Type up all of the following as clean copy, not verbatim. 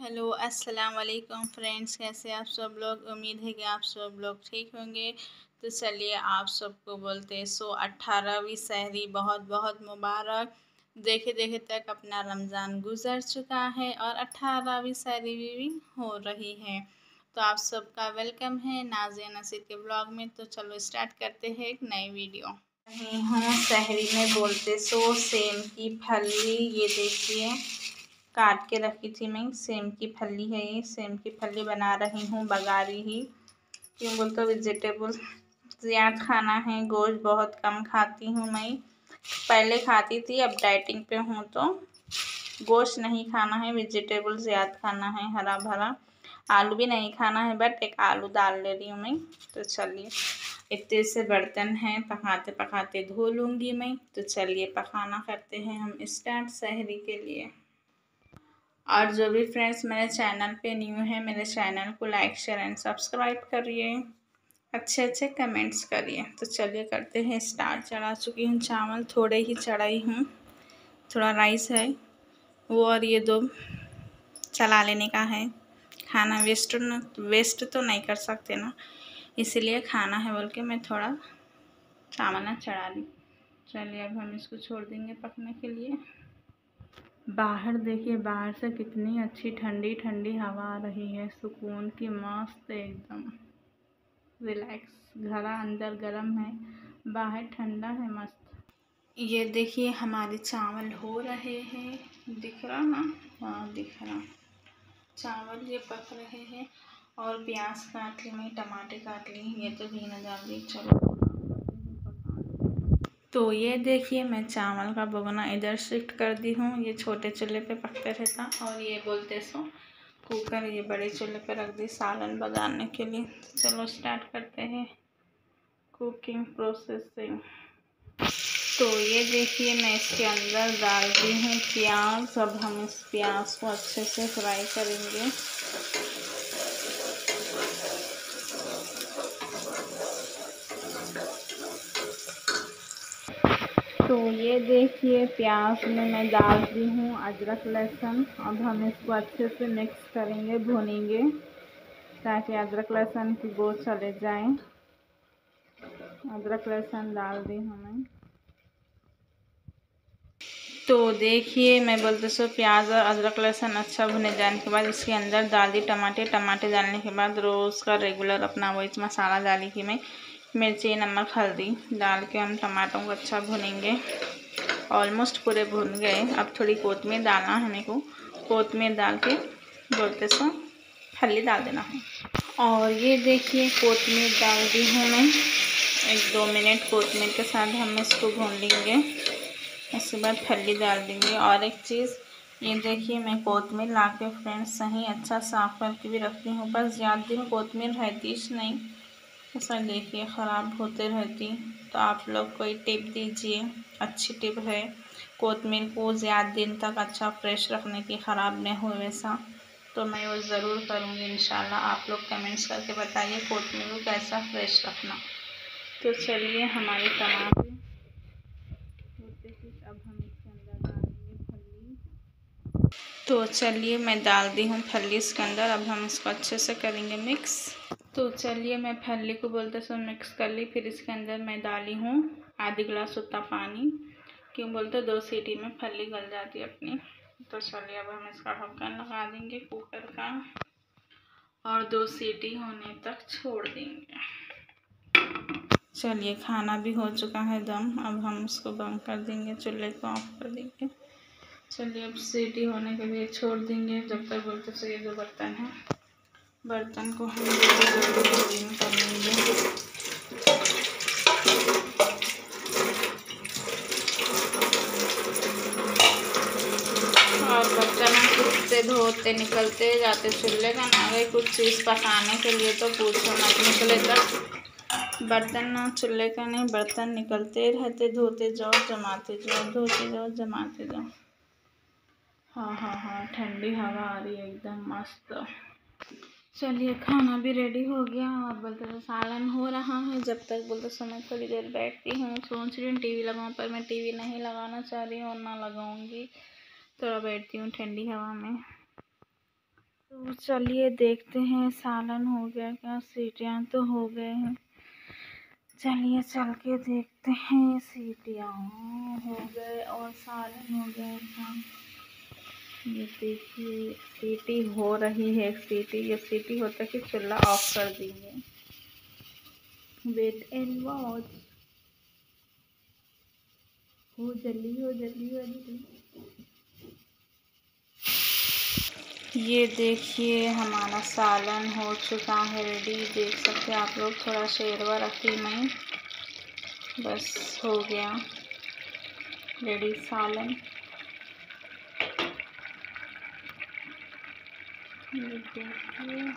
Hello अस्सलाम वालेकुम friends, कैसे आप सब लोग। उम्मीद है कि आप सब लोग ठीक होंगे। तो चलिए आप सबको बोलते हैं 118वीं सहरी बहुत बहुत मुबारक। देखे देखे तक अपना रमज़ान गुजर चुका है और 18वीं सहरी भी हो रही है। तो आप सबका वेलकम है नाज़िया नसीर के ब्लॉग में। तो चलो स्टार्ट करते हैं एक नई वीडियो। रही हूँ सहरी में बोलते सेम की फली, ये देखिए काट के रखी थी मैं। सेम की फली है, ये सेम की फली बना रही हूँ, बघारी ही। क्यों बोल तो वेजिटेबल ज़्यादा खाना है, गोश्त बहुत कम खाती हूँ मैं। पहले खाती थी, अब डाइटिंग पे हूँ तो गोश्त नहीं खाना है, वेजिटेबल ज़्यादा खाना है, हरा भरा। आलू भी नहीं खाना है, बट एक आलू डाल ले रही हूँ मैं। तो चलिए इतने से बर्तन हैं, पकाते पकाते धो लूँगी मैं। तो चलिए पकाना करते हैं हम स्टार्ट सहरी के लिए। और जो भी फ्रेंड्स मेरे चैनल पे न्यू है, मेरे चैनल को लाइक शेयर एंड सब्सक्राइब करिए, अच्छे अच्छे कमेंट्स करिए। तो चलिए करते हैं स्टार्ट। चढ़ा चुकी हूँ चावल, थोड़े ही चढ़ाई हूँ, थोड़ा राइस है वो, और ये दो चला लेने का है। खाना वेस्ट तो नहीं कर सकते ना, इसलिए खाना है बोल के मैं थोड़ा चावल ना चढ़ा दी। चलिए अब हम इसको छोड़ देंगे पकने के लिए। बाहर देखिए, बाहर से कितनी अच्छी ठंडी ठंडी हवा आ रही है, सुकून की, मस्त एकदम रिलैक्स। घरा अंदर गर्म है, बाहर ठंडा है, मस्त। ये देखिए हमारे चावल हो रहे हैं, दिख रहा ना? हाँ दिख रहा। चावल ये पक रहे हैं और प्याज काट ली मैं, टमाटर काट ली, ये तो घी न डाल दी। चलो तो ये देखिए मैं चावल का भगोना इधर शिफ्ट कर दी हूँ, ये छोटे चूल्हे पे पकते रहता, और ये बोलते सो कुकर ये बड़े चूल्हे पे रख दी सालन बजाने के लिए। तो चलो स्टार्ट करते हैं कुकिंग प्रोसेसिंग। तो ये देखिए मैं इसके अंदर डाल दी हूँ प्याज। अब हम इस प्याज को अच्छे से फ्राई करेंगे। तो ये देखिए प्याज में मैं डाल दी हूँ अदरक लहसुन। अब हम इसको अच्छे से मिक्स करेंगे, भूनेंगे, ताकि अदरक लहसुन की बू चले जाए। अदरक लहसुन डाल दी हमें। तो देखिए मैं बोलते सो प्याज और अदरक लहसुन अच्छा भुने जाने के बाद इसके अंदर डाल दी टमाटर डालने के बाद रोज़ का रेगुलर अपना वही मसाला डाली कि मैं मिर्ची नमक हल्दी डाल के हम टमाटरों को अच्छा भुनेंगे। ऑलमोस्ट पूरे भुन गए। अब थोड़ी कोतमीर डालना है मेरे को, कोतमीर डाल के बोलते सो फली डाल देना है। और ये देखिए कोतमीर डाल दी हूँ मैं। 1-2 मिनट कोतमीर के साथ हम इसको भून लेंगे। इसके बाद फली डाल देंगे। और एक चीज़ ये देखिए मैं कोतमीर ला के फ्रेंड्स सही अच्छा साफ़ करके भी रखती हूँ, बस ज़्यादा दिन कोतमीर रहती नहीं, ऐसा देखिए ख़राब होते रहती। तो आप लोग कोई टिप दीजिए, अच्छी टिप है कोतमीर को ज़्यादा दिन तक अच्छा फ्रेश रखने की, ख़राब नहीं हो वैसा। तो मैं वो ज़रूर करूँगी इंशाल्लाह। आप लोग कमेंट्स करके बताइए कोतमीर को कैसा फ्रेश रखना। तो चलिए हमारे टमाटर होते कुछ, अब हम इसके अंदर डालेंगे फली। तो चलिए मैं डाल दी हूँ फली इसके अंदर। अब हम इसको अच्छे से करेंगे मिक्स। तो चलिए मैं फली को बोलते सो मिक्स कर ली। फिर इसके अंदर मैं डाली हूँ आधी गिलास उतना पानी। क्यों बोलते 2 सीटी में फली गल जाती है अपनी। तो चलिए अब हम इसका ढक्कन लगा देंगे कुकर का और 2 सीटी होने तक छोड़ देंगे। चलिए खाना भी हो चुका है दम। अब हम इसको बंद कर देंगे, चूल्हे को ऑफ कर देंगे। चलिए अब सीटी होने के लिए छोड़ देंगे। जब तक बोलते सो ये जो बर्तन है, बर्तन को हम क्लीन कर लेंगे। और बर्तन कुत्ते धोते निकलते जाते चूल्हे का ना गए कुछ चीज़ पकाने के लिए, तो पूछो मत, निकले तक बर्तन ना चूल्हे का नहीं, बर्तन निकलते रहते, धोते जाओ जमाते जाओ, धोते जाओ जमाते जाओ। हाँ हाँ हाँ ठंडी हवा आ रही है एकदम मस्त। चलिए खाना भी रेडी हो गया और बोलते तो सालन हो रहा है। जब तक बोलते समय थोड़ी देर बैठती हूँ, सोच रही हूँ टीवी लगाऊँ, पर मैं टीवी नहीं लगाना चाह रही हूँ और ना लगाऊँगी। थोड़ा बैठती हूँ ठंडी हवा में। तो चलिए देखते हैं सालन हो गया क्या, सीटियाँ तो हो गए हैं। चलिए चल के देखते हैं, सीटियाँ हो गए और सालन हो गया एकदम। ये देखिए सीटी हो रही है, सीटी ये सीटी होता कि चूल्हा ऑफ कर देंगे। Wait and watch. हो जल्दी हो जल्दी हो जल्दी। ये देखिए हमारा सालन हो चुका है रेडी, देख सकते हैं आप लोग। थोड़ा शेरवा रखी मैं, बस हो गया रेडी सालन। ये देखिए,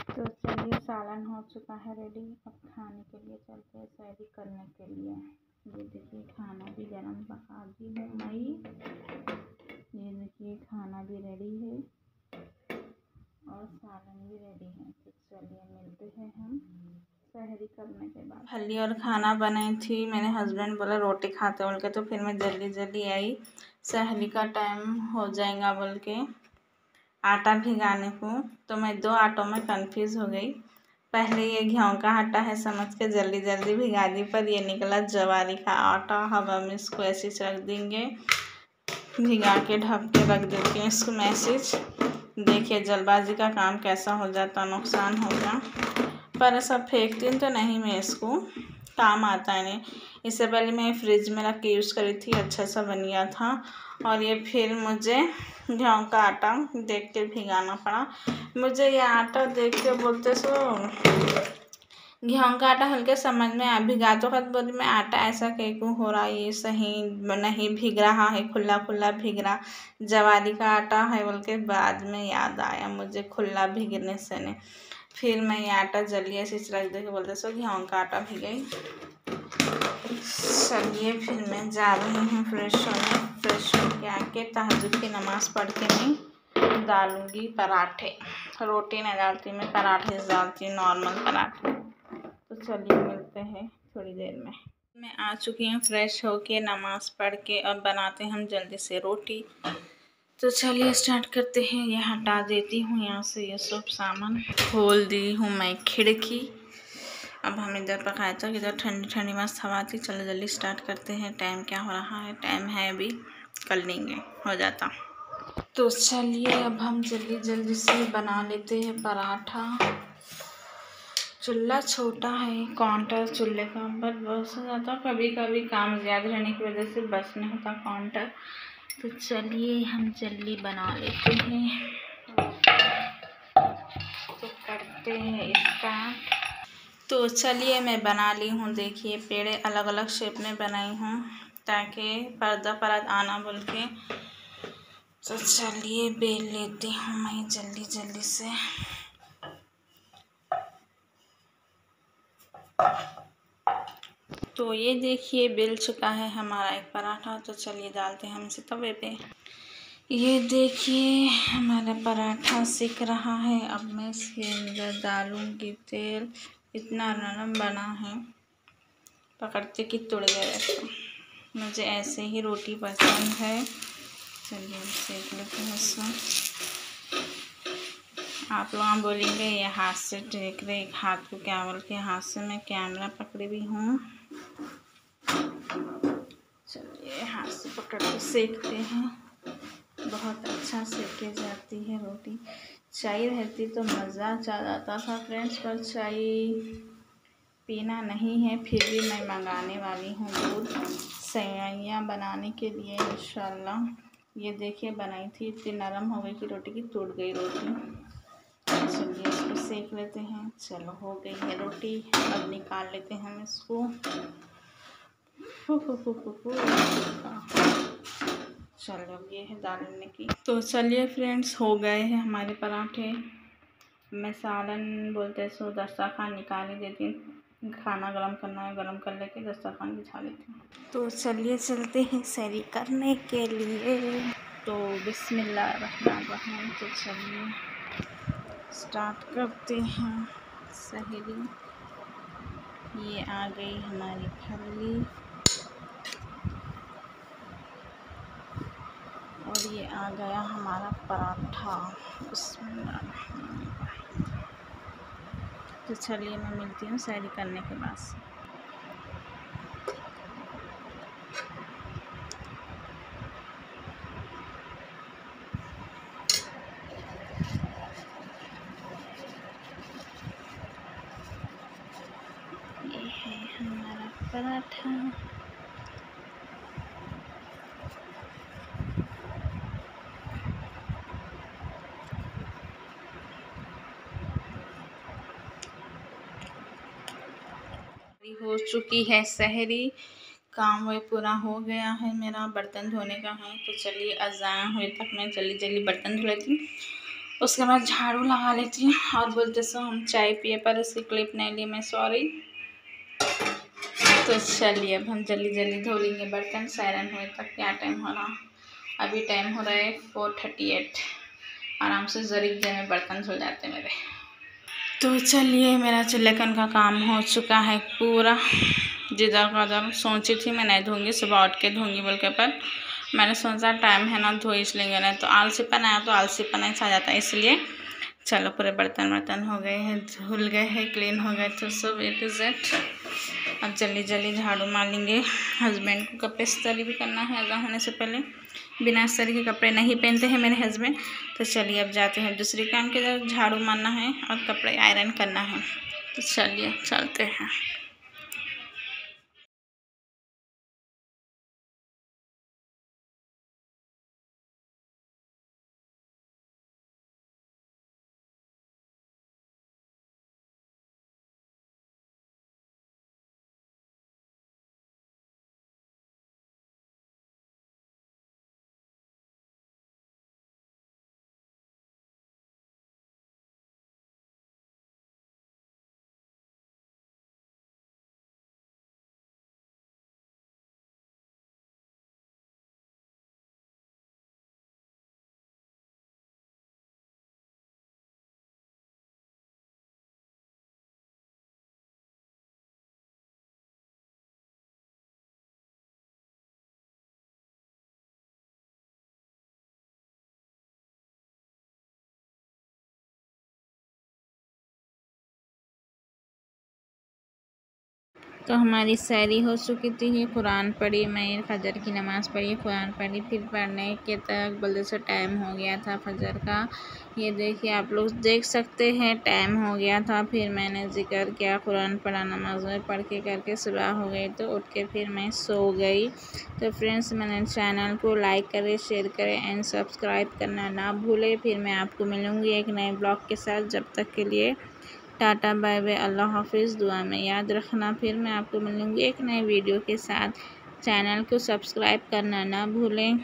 तो चलिए सालन हो चुका है रेडी। अब खाने के लिए चलते हैं, सैरी करने के लिए। ये देखिए खाना भी गरम पका दी हूँ मैं। ये देखिए खाना भी रेडी है और सालन भी रेडी है। तो चलिए मिलते हैं हम सहरी करने के बाद। फली और खाना बनाई थी, मेरे हस्बैंड बोला रोटी खाते बोल के, तो फिर मैं जल्दी जल्दी आई, सहरी का टाइम हो जाएगा बोल के आटा भिगाने को। तो मैं 2 आटों में कंफ्यूज हो गई। पहले ये गेहूं का आटा है समझ के जल्दी जल्दी भिगा दी, पर ये निकला जवारी का आटा। अब हम इसको ऐसे रख देंगे, भिगा के ढक के रख देते हैं इसको। मैसेज देखिए जल्दबाजी का काम कैसा हो जाता, नुकसान होगा। पर सब फेंकती तो नहीं मैं इसको, काम आता है नहीं। इससे पहले मैं फ्रिज में रख के यूज़ करी थी, अच्छा सा बन गया था। और ये फिर मुझे गेहूं का आटा देख के भिगाना पड़ा। मुझे ये आटा देख के बोलते सो गेहूं का आटा हल्के समझ में आ, भिगा तो खत बोली मैं आटा ऐसा क्यों हो रहा है, ये सही नहीं भीग रहा है, खुला खुला भीग रहा। जवारी का आटा है बोल के बाद में याद आया मुझे, खुला भीगने से नहीं। फिर मैं ये आटा जल्दी ऐसे रख दे के बोलते सो गेहूं का आटा भिगाई। चलिए फिर मैं जा रही हूँ फ्रेश होने। फ्रेश होके आके तहज्जुद की नमाज़ पढ़ के मैं डालूँगी पराठे। रोटी नहीं डालती मैं, पराठे डालती, नॉर्मल पराठे। तो चलिए मिलते हैं थोड़ी देर में। मैं आ चुकी हूँ फ्रेश होके नमाज़ पढ़ के, और बनाते हैं हम जल्दी से रोटी। तो चलिए स्टार्ट करते हैं। ये हटा देती हूँ यहाँ से ये सब सामान। खोल दी हूँ मैं खिड़की। अब हम इधर पकाया था, इधर ठंडी ठंडी मस्त हवा थी। चलो जल्दी स्टार्ट करते हैं। टाइम क्या हो रहा है, टाइम है अभी, कर लेंगे हो जाता। तो चलिए अब हम जल्दी जल्दी से बना लेते हैं पराठा। चूल्हा छोटा है, काउंटर चूल्हे का, पर बस हो जाता। कभी कभी काम ज़्यादा रहने की वजह से बस नहीं होता काउंटर। तो चलिए हम जल्दी बना लेते हैं। तो करते हैं इसका। तो चलिए मैं बना ली हूँ। देखिए पेड़े अलग अलग शेप में बनाई हूँ ताकि पर्दा परत आना बोल के। तो चलिए बेल लेती हूँ मैं जल्दी जल्दी से। तो ये देखिए बेल चुका है हमारा एक पराठा। तो चलिए डालते हैं हम इसे तवे पे। ये देखिए हमारा पराठा सिक रहा है। अब मैं इसके अंदर डालूँगी तेल। इतना नरम बना है, पकड़ते कि टूट गया। मुझे ऐसे ही रोटी पसंद है। चलिए हम सेक लेते हैं इसको। आप लोग बोलेंगे ये हाथ से टेक रहे, एक हाथ को क्या बोल के, हाथ से मैं कैमरा पकड़ी हुई हूँ। चलिए हाथ से पकड़ के सेकते हैं। बहुत अच्छा सेके जाती है रोटी। चाय रहती तो मज़ा आ जाता था फ्रेंड्स, पर चाय पीना नहीं है। फिर भी मैं मंगाने वाली हूँ दूध सेवइयाँ बनाने के लिए इंशाल्लाह। ये देखिए बनाई थी, इतनी नरम हो गई कि रोटी की टूट गई रोटी। चलिए इसको सेक लेते हैं। चलो हो गई है रोटी, अब निकाल लेते हैं हम इसको। चलो ये है डालने की। तो चलिए फ्रेंड्स हो गए हैं हमारे पराठे। मैं सालन बोलते सो दस्तरखान निकाल ही देती हूँ। खाना गरम करना है, गरम कर लेके दस्तरखान बिछा लेती हूँ। तो चलिए चलते हैं सहरी करने के लिए। तो बिस्मिल्लाहिर्रहमानिर्रहीम। तो चलिए स्टार्ट करते हैं सहरी। ये आ गई हमारी फली। ये आ गया हमारा पराठा। तो चलिए मैं मिलती हूँ सहरी करने के बाद से। ये है हमारा पराठा। हो चुकी है सहरी, काम वह पूरा हो गया है मेरा, बर्तन धोने का है। तो चलिए अज़ान हुए तक मैं जल्दी जल्दी बर्तन धो लेती हूँ, उसके बाद झाड़ू लगा लेती हूँ। और बोलते सो हम चाय पिए, पर इसकी क्लिप नहीं ली मैं, सॉरी। तो चलिए अब हम जल्दी जल्दी धो लेंगे बर्तन, सायरन हुए तक। क्या टाइम हो रहा, अभी टाइम हो रहा है 4:38। आराम से जरीब देर में बर्तन धुल जाते मेरे। तो चलिए मेरा चिल्लकन का काम हो चुका है पूरा। जिधर का उधर सोची थी मैं नहीं धोंगी, सुबह उठ के धोंगी बोल के, पर मैंने सोचा टाइम है ना, धो इसलिए नहीं तो आलसीपन आया तो आलसीपन ही छा जाता है, इसलिए चलो पूरे बर्तन हो गए हैं, धुल गए हैं, क्लीन हो गए। तो सब A to Z अब जल्दी जल्दी झाड़ू मार लेंगे। हस्बैंड को कपड़े इस्त्री भी करना है, अज़ान होने से पहले। बिना इस्त्री के कपड़े नहीं पहनते हैं मेरे हस्बैंड। तो चलिए अब जाते हैं दूसरी काम की तरफ, झाड़ू मारना है और कपड़े आयरन करना है। तो चलिए चलते हैं। तो हमारी सहरी हो चुकी थी, कुरान पढ़ी, मैं फजर की नमाज़ पढ़ी, कुरान पढ़ी, फिर पढ़ने के तक बल्कि से टाइम हो गया था फजर का। ये देखिए आप लोग देख सकते हैं टाइम हो गया था। फिर मैंने जिक्र किया, कुरान पढ़ा, नमाज में पढ़ के करके सुबह हो गई, तो उठ के फिर मैं सो गई। तो फ्रेंड्स मैंने चैनल को लाइक करें, शेयर करें एंड सब्सक्राइब करना ना भूलें। फिर मैं आपको मिलूँगी एक नए ब्लॉग के साथ, जब तक के लिए टाटा बाय बाय, अल्लाह हाफिज़। दुआ में याद रखना, फिर मैं आपको मिलूँगी एक नए वीडियो के साथ। चैनल को सब्सक्राइब करना ना भूलें।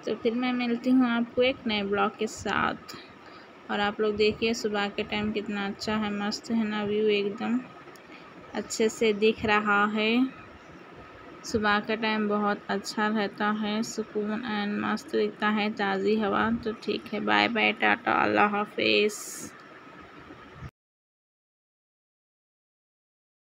तो फिर मैं मिलती हूँ आपको एक नए ब्लॉग के साथ। और आप लोग देखिए सुबह के टाइम कितना अच्छा है, मस्त है ना, व्यू एकदम अच्छे से दिख रहा है। सुबह का टाइम बहुत अच्छा रहता है, सुकून एंड मस्त दिखता है, ताज़ी हवा। तो ठीक है, बाय बाय, टाटा, अल्लाह हाफिज़।